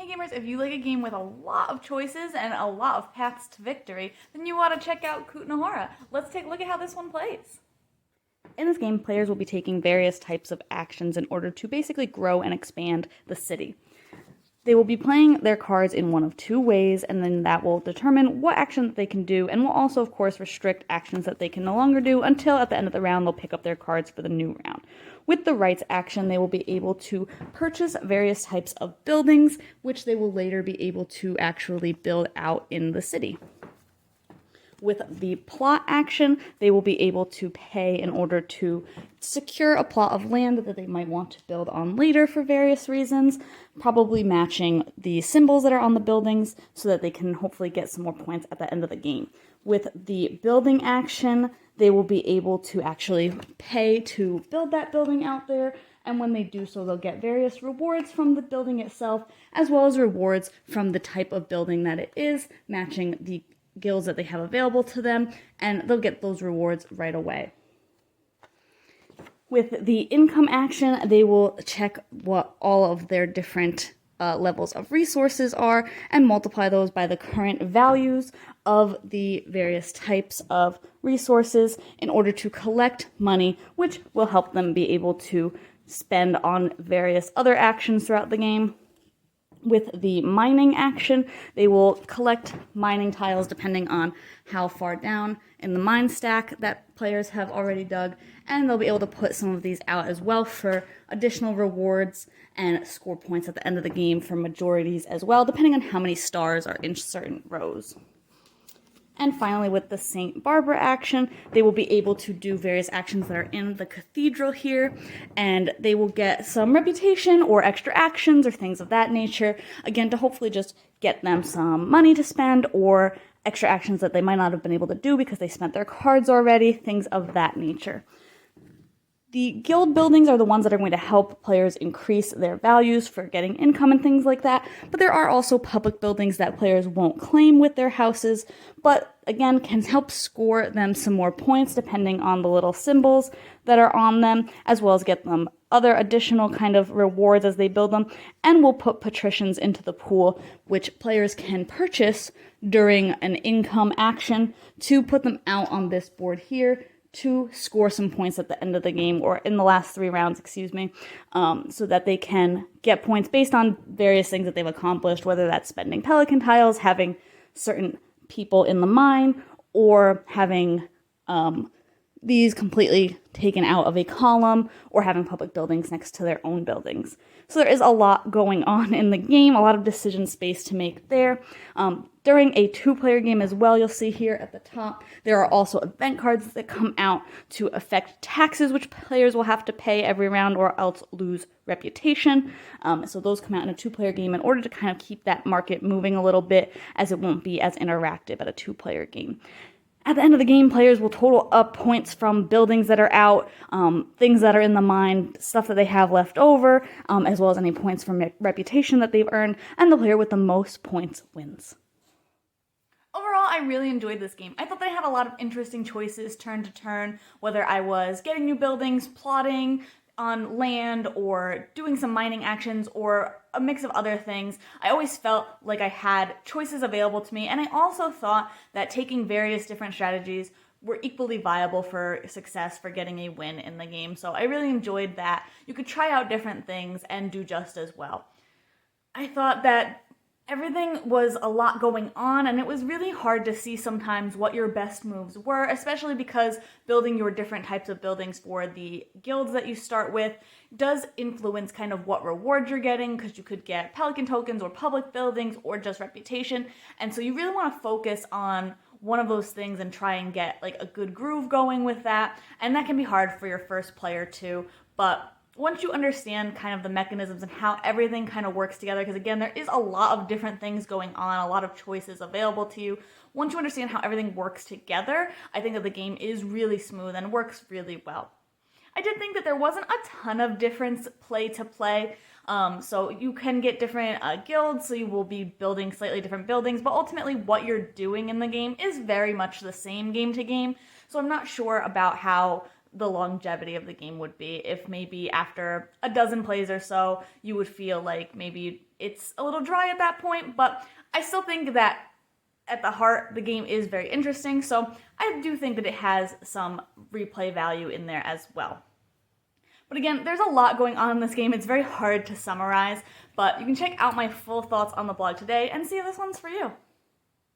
Hey gamers, if you like a game with a lot of choices and a lot of paths to victory, then you ought to check out Kutna Hora. Let's take a look at how this one plays. In this game, players will be taking various types of actions in order to basically grow and expand the city. They will be playing their cards in one of two ways, and then that will determine what action they can do, and will also, of course, restrict actions that they can no longer do until at the end of the round they'll pick up their cards for the new round. With the rights action, they will be able to purchase various types of buildings, which they will later be able to actually build out in the city. With the plot action, they will be able to pay in order to secure a plot of land that they might want to build on later for various reasons, probably matching the symbols that are on the buildings so that they can hopefully get some more points at the end of the game. With the building action, they will be able to actually pay to build that building out there, and when they do so, they'll get various rewards from the building itself, as well as rewards from the type of building that it is, matching the guilds that they have available to them, and they'll get those rewards right away. With the income action, they will check what all of their different levels of resources are and multiply those by the current values of the various types of resources in order to collect money, which will help them be able to spend on various other actions throughout the game. With the mining action, they will collect mining tiles depending on how far down in the mine stack that players have already dug, and they'll be able to put some of these out as well for additional rewards and score points at the end of the game for majorities as well, depending on how many stars are in certain rows. And finally, with the St. Barbara action, they will be able to do various actions that are in the cathedral here, and they will get some reputation or extra actions or things of that nature, again, to hopefully just get them some money to spend or extra actions that they might not have been able to do because they spent their cards already, things of that nature. The guild buildings are the ones that are going to help players increase their values for getting income and things like that, but there are also public buildings that players won't claim with their houses, but again can help score them some more points depending on the little symbols that are on them, as well as get them other additional kind of rewards as they build them, and will put patricians into the pool, which players can purchase during an income action to put them out on this board here to score some points at the end of the game, or in the last 3 rounds, so that they can get points based on various things that they've accomplished, whether that's spending pelican tiles, having certain people in the mine, or having these completely taken out of a column, or having public buildings next to their own buildings. So there is a lot going on in the game, a lot of decision space to make there. During a 2-player game as well, you'll see here at the top, there are also event cards that come out to affect taxes, which players will have to pay every round or else lose reputation. So those come out in a 2-player game in order to kind of keep that market moving a little bit, as it won't be as interactive at a 2-player game. At the end of the game, players will total up points from buildings that are out, things that are in the mine, stuff that they have left over, as well as any points from reputation that they've earned, and the player with the most points wins. Overall, I really enjoyed this game. I thought they had a lot of interesting choices turn to turn, whether I was getting new buildings, plotting on land, or doing some mining actions, or a mix of other things. I always felt like I had choices available to me, and I also thought that taking various different strategies were equally viable for success for getting a win in the game. So I really enjoyed that. You could try out different things and do just as well. I thought that everything was a lot going on, and it was really hard to see sometimes what your best moves were, especially because building your different types of buildings for the guilds that you start with does influence kind of what rewards you're getting, because you could get pelican tokens or public buildings or just reputation, and so you really want to focus on one of those things and try and get like a good groove going with that, and that can be hard for your first player too, but once you understand kind of the mechanisms and how everything kind of works together, because again, there is a lot of different things going on, a lot of choices available to you. Once you understand how everything works together, I think that the game is really smooth and works really well. I did think that there wasn't a ton of difference play to play. So you can get different guilds, so you will be building slightly different buildings, but ultimately what you're doing in the game is very much the same game to game. So I'm not sure about how the longevity of the game would be, if maybe after a dozen plays or so you would feel like maybe it's a little dry at that point, but I still think that at the heart, the game is very interesting, so I do think that it has some replay value in there as well. But again, there's a lot going on in this game. It's very hard to summarize, but you can check out my full thoughts on the blog today and see if this one's for you.